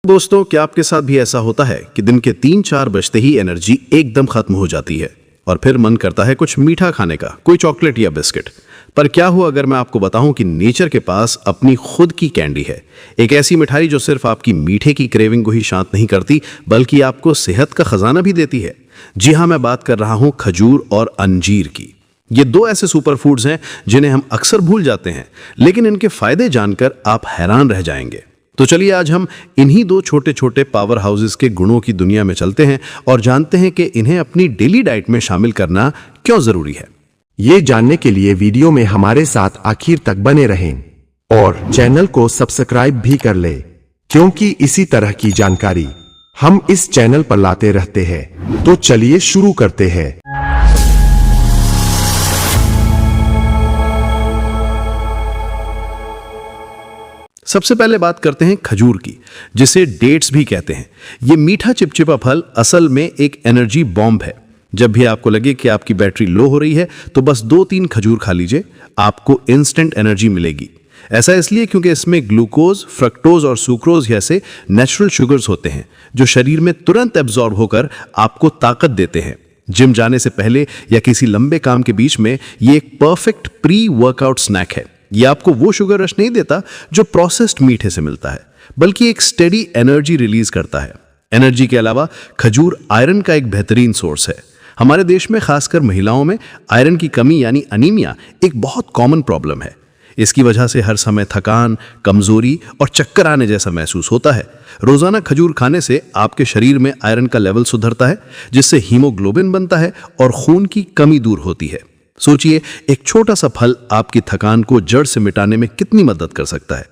दोस्तों, क्या आपके साथ भी ऐसा होता है कि दिन के 3-4 बजते ही एनर्जी एकदम खत्म हो जाती है और फिर मन करता है कुछ मीठा खाने का, कोई चॉकलेट या बिस्किट। पर क्या हुआ अगर मैं आपको बताऊं कि नेचर के पास अपनी खुद की कैंडी है, एक ऐसी मिठाई जो सिर्फ आपकी मीठे की क्रेविंग को ही शांत नहीं करती बल्कि आपको सेहत का खजाना भी देती है। जी हाँ, मैं बात कर रहा हूं खजूर और अंजीर की। ये दो ऐसे सुपर फूड्स हैं जिन्हें हम अक्सर भूल जाते हैं, लेकिन इनके फायदे जानकर आप हैरान रह जाएंगे। तो चलिए आज हम इन्हीं दो छोटे छोटे पावर हाउसेस के गुणों की दुनिया में चलते हैं और जानते हैं कि इन्हें अपनी डेली डाइट में शामिल करना क्यों जरूरी है। ये जानने के लिए वीडियो में हमारे साथ आखिर तक बने रहें और चैनल को सब्सक्राइब भी कर ले, क्योंकि इसी तरह की जानकारी हम इस चैनल पर लाते रहते हैं। तो चलिए शुरू करते हैं। सबसे पहले बात करते हैं खजूर की, जिसे डेट्स भी कहते हैं। ये मीठा चिपचिपा फल असल में एक एनर्जी बॉम्ब है। जब भी आपको लगे कि आपकी बैटरी लो हो रही है तो बस 2-3 खजूर खा लीजिए, आपको इंस्टेंट एनर्जी मिलेगी। ऐसा इसलिए क्योंकि इसमें ग्लूकोज, फ्रक्टोज और सुक्रोज जैसे नेचुरल शुगर्स होते हैं जो शरीर में तुरंत एब्जॉर्ब होकर आपको ताकत देते हैं। जिम जाने से पहले या किसी लंबे काम के बीच में ये एक परफेक्ट प्री वर्कआउट स्नैक है। ये आपको वो शुगर रश नहीं देता जो प्रोसेस्ड मीठे से मिलता है, बल्कि एक स्टेडी एनर्जी रिलीज करता है। एनर्जी के अलावा खजूर आयरन का एक बेहतरीन सोर्स है। हमारे देश में खासकर महिलाओं में आयरन की कमी यानी अनीमिया एक बहुत कॉमन प्रॉब्लम है। इसकी वजह से हर समय थकान, कमजोरी और चक्कर आने जैसा महसूस होता है। रोजाना खजूर खाने से आपके शरीर में आयरन का लेवल सुधरता है, जिससे हीमोग्लोबिन बनता है और खून की कमी दूर होती है। सोचिए, एक छोटा सा फल आपकी थकान को जड़ से मिटाने में कितनी मदद कर सकता है।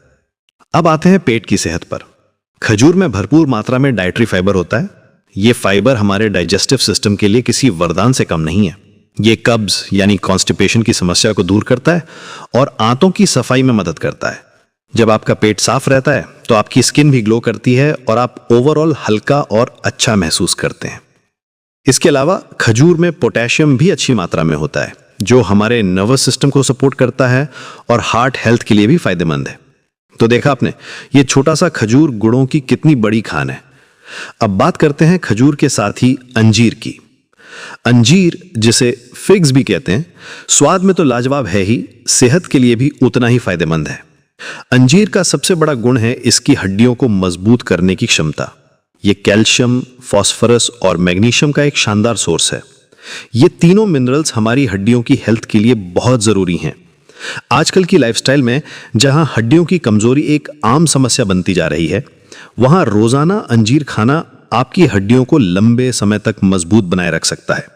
अब आते हैं पेट की सेहत पर। खजूर में भरपूर मात्रा में डाइटरी फाइबर होता है। ये फाइबर हमारे डाइजेस्टिव सिस्टम के लिए किसी वरदान से कम नहीं है। ये कब्ज यानी कॉन्स्टिपेशन की समस्या को दूर करता है और आंतों की सफाई में मदद करता है। जब आपका पेट साफ रहता है तो आपकी स्किन भी ग्लो करती है और आप ओवरऑल हल्का और अच्छा महसूस करते हैं। इसके अलावा खजूर में पोटेशियम भी अच्छी मात्रा में होता है, जो हमारे नर्वस सिस्टम को सपोर्ट करता है और हार्ट हेल्थ के लिए भी फायदेमंद है। तो देखा आपने, ये छोटा सा खजूर गुणों की कितनी बड़ी खान है। अब बात करते हैं खजूर के साथ ही अंजीर की। अंजीर, जिसे फिग्स भी कहते हैं, स्वाद में तो लाजवाब है ही, सेहत के लिए भी उतना ही फायदेमंद है। अंजीर का सबसे बड़ा गुण है इसकी हड्डियों को मजबूत करने की क्षमता। ये कैल्शियम, फास्फोरस और मैग्नीशियम का एक शानदार सोर्स है। ये तीनों मिनरल्स हमारी हड्डियों की हेल्थ के लिए बहुत जरूरी हैं। आजकल की लाइफस्टाइल में जहां हड्डियों की कमजोरी एक आम समस्या बनती जा रही है, वहां रोजाना अंजीर खाना आपकी हड्डियों को लंबे समय तक मजबूत बनाए रख सकता है।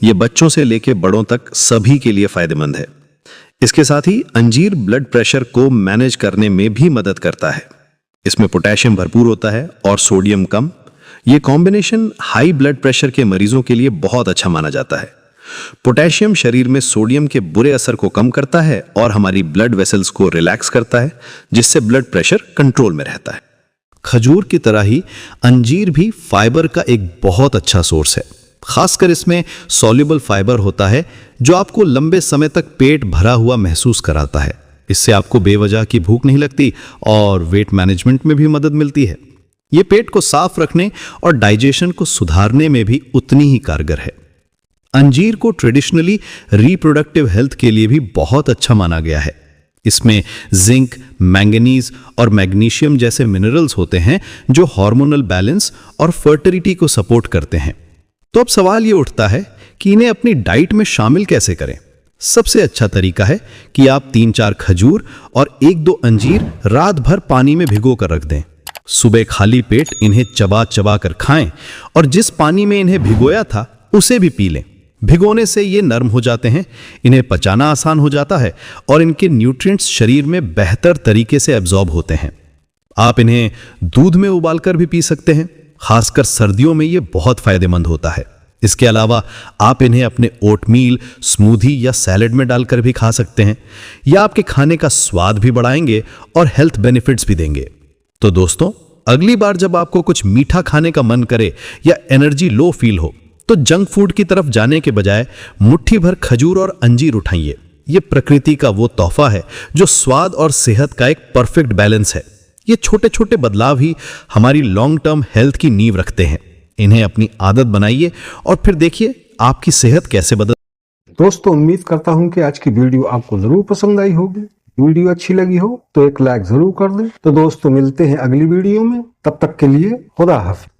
ये बच्चों से लेकर बड़ों तक सभी के लिए फायदेमंद है। इसके साथ ही अंजीर ब्लड प्रेशर को मैनेज करने में भी मदद करता है। इसमें पोटेशियम भरपूर होता है और सोडियम कम। ये कॉम्बिनेशन हाई ब्लड प्रेशर के मरीजों के लिए बहुत अच्छा माना जाता है। पोटेशियम शरीर में सोडियम के बुरे असर को कम करता है और हमारी ब्लड वेसल्स को रिलैक्स करता है, जिससे ब्लड प्रेशर कंट्रोल में रहता है। खजूर की तरह ही अंजीर भी फाइबर का एक बहुत अच्छा सोर्स है। खासकर इसमें सॉल्युबल फाइबर होता है जो आपको लंबे समय तक पेट भरा हुआ महसूस कराता है। इससे आपको बेवजह की भूख नहीं लगती और वेट मैनेजमेंट में भी मदद मिलती है। ये पेट को साफ रखने और डाइजेशन को सुधारने में भी उतनी ही कारगर है। अंजीर को ट्रेडिशनली रिप्रोडक्टिव हेल्थ के लिए भी बहुत अच्छा माना गया है। इसमें जिंक, मैंगनीज और मैग्नीशियम जैसे मिनरल्स होते हैं जो हार्मोनल बैलेंस और फर्टिलिटी को सपोर्ट करते हैं। तो अब सवाल ये उठता है कि इन्हें अपनी डाइट में शामिल कैसे करें। सबसे अच्छा तरीका है कि आप 3-4 खजूर और 1-2 अंजीर रात भर पानी में भिगो कर रख दें। सुबह खाली पेट इन्हें चबा चबा कर खाएं और जिस पानी में इन्हें भिगोया था उसे भी पी लें। भिगोने से ये नरम हो जाते हैं, इन्हें पचाना आसान हो जाता है और इनके न्यूट्रिएंट्स शरीर में बेहतर तरीके से एब्जॉर्ब होते हैं। आप इन्हें दूध में उबालकर भी पी सकते हैं, खासकर सर्दियों में ये बहुत फायदेमंद होता है। इसके अलावा आप इन्हें अपने ओटमील, स्मूदी या सैलेड में डालकर भी खा सकते हैं। यह आपके खाने का स्वाद भी बढ़ाएंगे और हेल्थ बेनिफिट्स भी देंगे। तो दोस्तों, अगली बार जब आपको कुछ मीठा खाने का मन करे या एनर्जी लो फील हो, तो जंक फूड की तरफ जाने के बजाय मुट्ठी भर खजूर और अंजीर उठाइए। ये प्रकृति का वो तोहफा है जो स्वाद और सेहत का एक परफेक्ट बैलेंस है। ये छोटे छोटे बदलाव ही हमारी लॉन्ग टर्म हेल्थ की नींव रखते हैं। इन्हें अपनी आदत बनाइए और फिर देखिए आपकी सेहत कैसे बदल। दोस्तों, उम्मीद करता हूं कि आज की वीडियो आपको जरूर पसंद आई होगी। वीडियो अच्छी लगी हो तो एक लाइक जरूर कर दें। तो दोस्तों, मिलते हैं अगली वीडियो में। तब तक के लिए खुदा हाफिज।